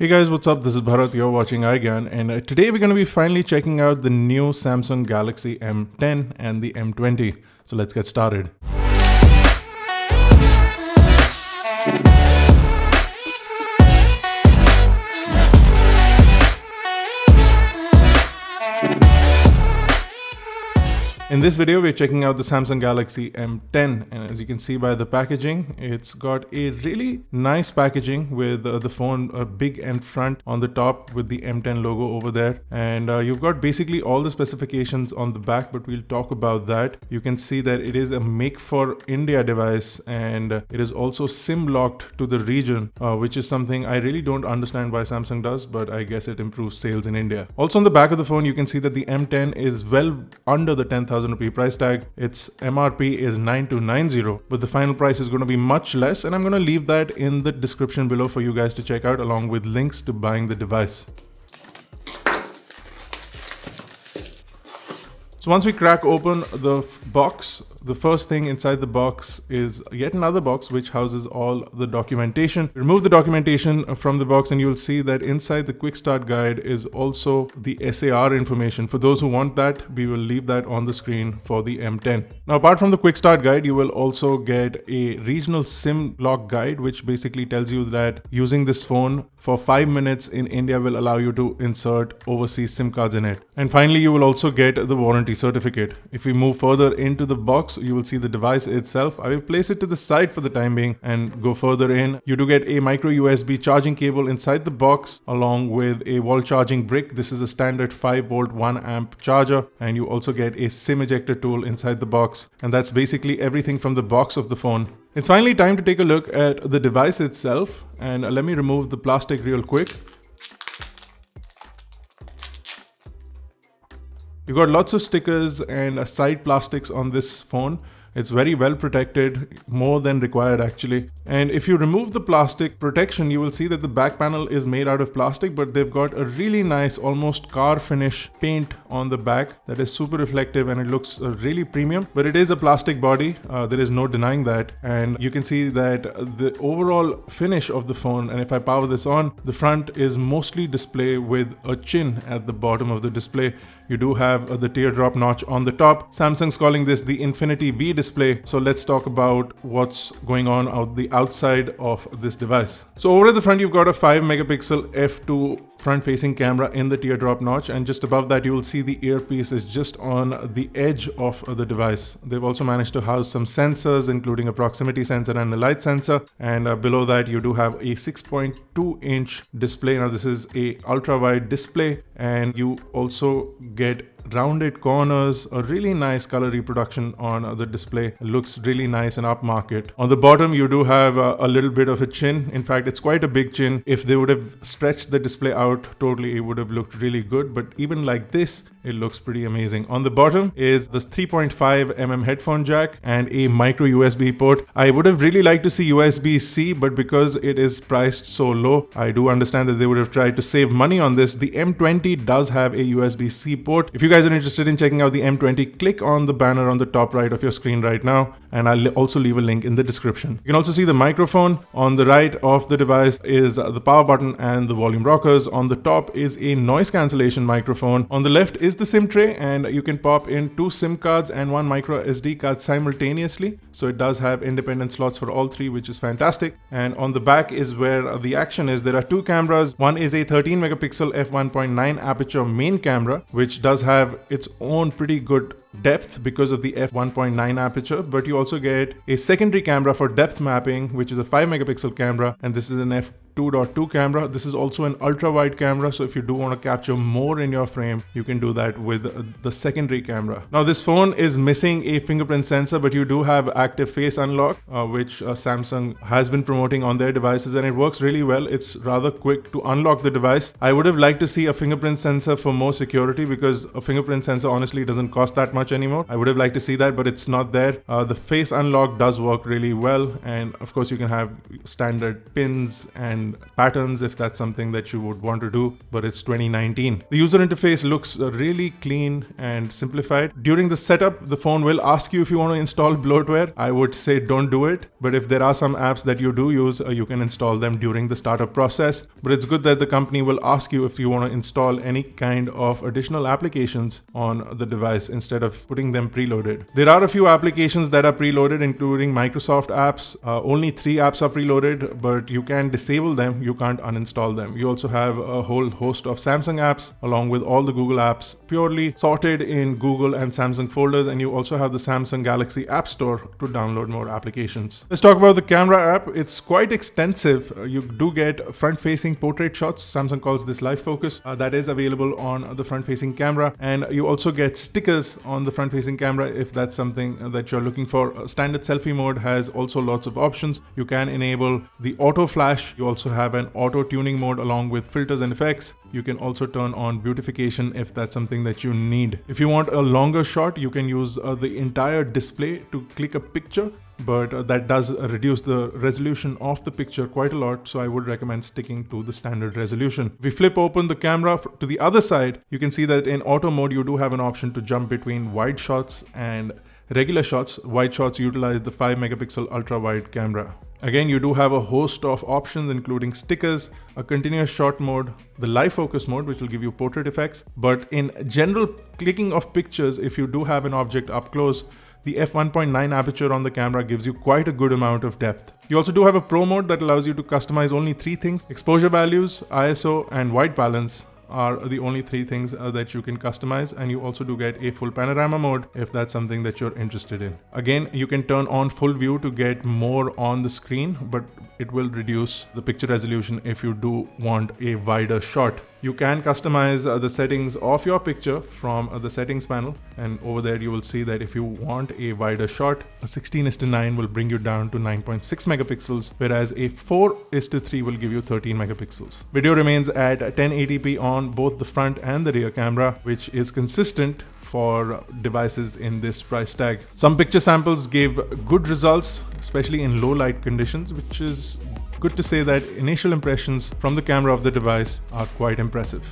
Hey guys, what's up? This is Bharat, you're watching iGyaan, and today we're going to be finally checking out the new Samsung Galaxy M10 and the M20. So let's get started. In this video, we're checking out the Samsung Galaxy M10, and as you can see by the packaging, it's got a really nice packaging with the phone big and front on the top with the M10 logo over there, and you've got basically all the specifications on the back, but we'll talk about that. You can see that it is a make for India device, and it is also SIM locked to the region, which is something I really don't understand why Samsung does, but I guess it improves sales in India. Also on the back of the phone, you can see that the M10 is well under the 10,000 rupee price tag. Its MRP is 9290, but the final price is going to be much less, and I'm going to leave that in the description below for you guys to check out, along with links to buying the device. So once we crack open the box, the first thing inside the box is yet another box which houses all the documentation. Remove the documentation from the box and you'll see that inside the quick start guide is also the SAR information. For those who want that, we will leave that on the screen for the M10. Now, apart from the quick start guide, you will also get a regional SIM lock guide, which basically tells you that using this phone for 5 minutes in India will allow you to insert overseas SIM cards in it. And finally, you will also get the warranty certificate. If we move further into the box, you will see the device itself. I will place it to the side for the time being and go further in. You do get a micro USB charging cable inside the box along with a wall charging brick. This is a standard 5 volt 1 amp charger, and you also get a SIM ejector tool inside the box. And that's basically everything from the box of the phone. It's finally time to take a look at the device itself, and let me remove the plastic real quick. You got lots of stickers and side plastics on this phone. It's very well protected, more than required actually. And if you remove the plastic protection, you will see that the back panel is made out of plastic, but they've got a really nice, almost car finish paint on the back that is super reflective, and it looks really premium. But it is a plastic body, there is no denying that. And you can see that the overall finish of the phone, and if I power this on, the front is mostly display with a chin at the bottom of the display. You do have the teardrop notch on the top. Samsung's calling this the Infinity B display. So let's talk about what's going on out the outside of this device. So over at the front, you've got a 5 megapixel f2 front facing camera in the teardrop notch, and just above that you will see the earpiece is just on the edge of the device. They've also managed to house some sensors, including a proximity sensor and a light sensor, and below that you do have a 6.2 inch display. Now this is a ultra wide display, and you also get rounded corners, a really nice color reproduction on the display. It looks really nice and upmarket. On the bottom you do have a little bit of a chin. In fact, it's quite a big chin. If they would have stretched the display out totally, it would have looked really good, but even like this, it looks pretty amazing. On the bottom is this 3.5mm headphone jack and a micro USB port. I would have really liked to see USB-C, but because it is priced so low, I do understand that they would have tried to save money on this. The M20 does have a USB-C port. If you guys are interested in checking out the M20, click on the banner on the top right of your screen right now, and I'll also leave a link in the description. You can also see the microphone. On the right of the device is the power button and the volume rockers. On the top is a noise cancellation microphone. On the left is the SIM tray, and you can pop in 2 SIM cards and 1 micro SD card simultaneously. So it does have independent slots for all 3, which is fantastic. And on the back is where the action is. There are 2 cameras. One is a 13 megapixel f1.9 aperture main camera, which does have its own pretty good depth because of the f1.9 aperture, but you also get a secondary camera for depth mapping, which is a 5 megapixel camera, and this is an f2.2 camera. This is also an ultra wide camera, so if you do want to capture more in your frame, you can do that with the secondary camera. Now this phone is missing a fingerprint sensor, but you do have active face unlock, which Samsung has been promoting on their devices, and it works really well. It's rather quick to unlock the device. I would have liked to see a fingerprint sensor for more security, because a fingerprint sensor honestly doesn't cost that much anymore. I would have liked to see that, but it's not there. The face unlock does work really well, and of course you can have standard pins and and patterns if that's something that you would want to do, but it's 2019. The user interface looks really clean and simplified. During the setup, the phone will ask you if you want to install bloatware. I would say don't do it, but if there are some apps that you do use, you can install them during the startup process. But it's good that the company will ask you if you want to install any kind of additional applications on the device instead of putting them preloaded. There are a few applications that are preloaded, including Microsoft apps. Only 3 apps are preloaded, but you can disable them. You can't uninstall them. You also have a whole host of Samsung apps along with all the Google apps purely sorted in Google and Samsung folders, and you also have the Samsung Galaxy App Store to download more applications. Let's talk about the camera app. It's quite extensive. You do get front-facing portrait shots. Samsung calls this live focus. That is available on the front-facing camera, and you also get stickers on the front-facing camera if that's something that you're looking for. Standard selfie mode has also lots of options. You can enable the auto flash. You also have an auto tuning mode along with filters and effects. You can also turn on beautification if that's something that you need. If you want a longer shot, you can use the entire display to click a picture, but that does reduce the resolution of the picture quite a lot, so I would recommend sticking to the standard resolution. If we flip open the camera to the other side, you can see that in auto mode you do have an option to jump between wide shots and regular shots. Wide shots utilize the 5 megapixel ultra wide camera. Again, you do have a host of options including stickers, a continuous shot mode, the live focus mode which will give you portrait effects, but in general clicking of pictures, if you do have an object up close, the f1.9 aperture on the camera gives you quite a good amount of depth. You also do have a pro mode that allows you to customize only 3 things: exposure values, ISO and white balance are the only 3 things that you can customize, and you also do get a full panorama mode if that's something that you're interested in. Again, you can turn on full view to get more on the screen, but it will reduce the picture resolution if you do want a wider shot. You can customize the settings of your picture from the settings panel, and over there you will see that if you want a wider shot, a 16:9 will bring you down to 9.6 megapixels, whereas a 4:3 will give you 13 megapixels. Video remains at 1080p on both the front and the rear camera, which is consistent for devices in this price tag. Some picture samples gave good results, especially in low light conditions, which is good to say that initial impressions from the camera of the device are quite impressive.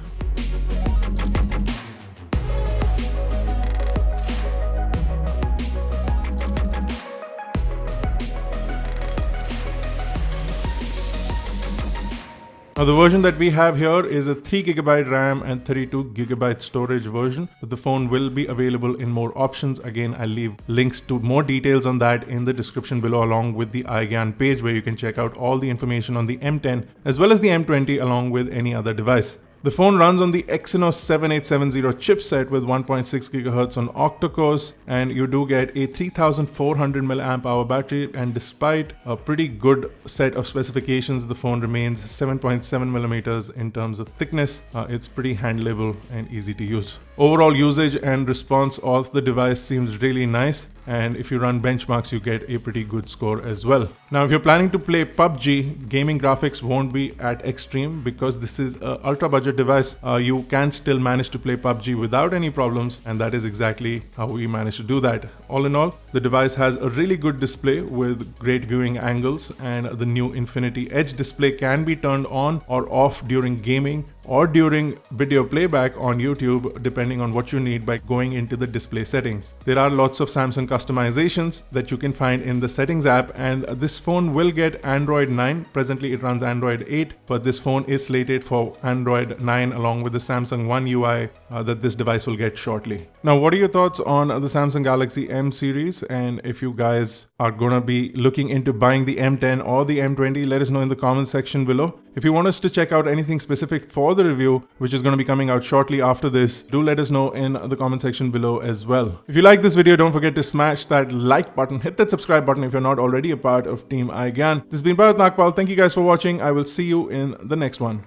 Now the version that we have here is a 3GB RAM and 32GB storage version, but the phone will be available in more options. Again, I'll leave links to more details on that in the description below, along with the iGyaan page where you can check out all the information on the M10 as well as the M20 along with any other device. The phone runs on the Exynos 7870 chipset with 1.6 GHz on octa-cores, and you do get a 3400 mAh battery, and despite a pretty good set of specifications, the phone remains 7.7mm in terms of thickness. It's pretty handleable and easy to use. Overall usage and response of the device seems really nice, and if you run benchmarks you get a pretty good score as well. Now if you're planning to play PUBG, gaming graphics won't be at extreme because this is an ultra budget device. You can still manage to play PUBG without any problems, and that is exactly how we managed to do that. All in all, the device has a really good display with great viewing angles, and the new Infinity Edge display can be turned on or off during gaming or during video playback on YouTube, depending on what you need, by going into the display settings. There are lots of Samsung customizations that you can find in the settings app, and this phone will get Android 9. Presently it runs Android 8, but this phone is slated for Android 9 along with the Samsung One UI that this device will get shortly. Now, what are your thoughts on the Samsung Galaxy M series? And if you guys are gonna be looking into buying the M10 or the M20, let us know in the comments section below. If you want us to check out anything specific for the review, which is going to be coming out shortly after this, do let us know in the comment section below as well. If you like this video, don't forget to smash that like button, hit that subscribe button if you're not already a part of Team iGyaan. This has been Bharat. Thank you guys for watching. I will see you in the next one.